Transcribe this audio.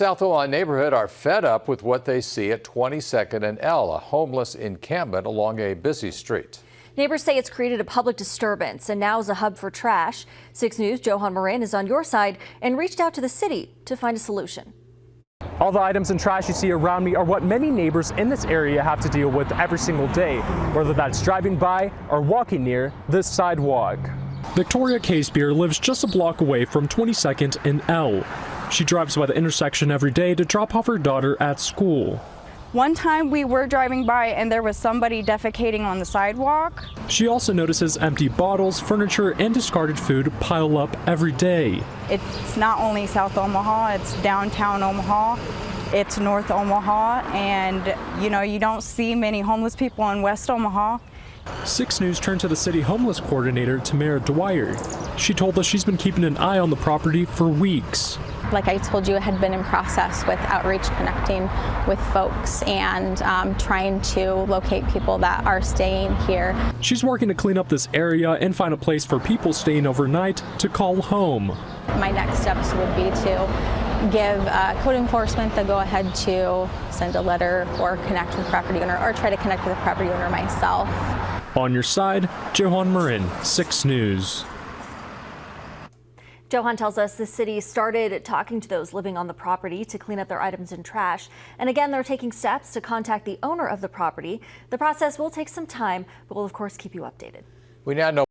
South Omaha neighborhood are fed up with what they see at 22nd and L, a homeless encampment along a busy street. Neighbors say it's created a public disturbance and now is a hub for trash. 6 News' Johan Morin is on your side and reached out to the city to find a solution. All the items and trash you see around me are what many neighbors in this area have to deal with every single day, whether that's driving by or walking near this sidewalk. Victoria Casebeer lives just a block away from 22nd and L. She drives by the intersection every day to drop off her daughter at school. One time we were driving by and there was somebody defecating on the sidewalk. She also notices empty bottles, furniture, and discarded food pile up every day. It's not only South Omaha, it's downtown Omaha, it's North Omaha, and you don't see many homeless people in West Omaha. 6 News turned to the city homeless coordinator, Tamara Dwyer. She told us she's been keeping an eye on the property for weeks. Like I told you, it had been in process with outreach, connecting with folks and trying to locate people that are staying here. She's working to clean up this area and find a place for people staying overnight to call home. My next steps would be to give code enforcement the go-ahead to send a letter or connect with the property owner or try to connect with the property owner myself. On your side, Johan Morin, 6 News. Johan tells us the city started talking to those living on the property to clean up their items and trash. And again, they're taking steps to contact the owner of the property. The process will take some time, but we'll of course keep you updated. We now know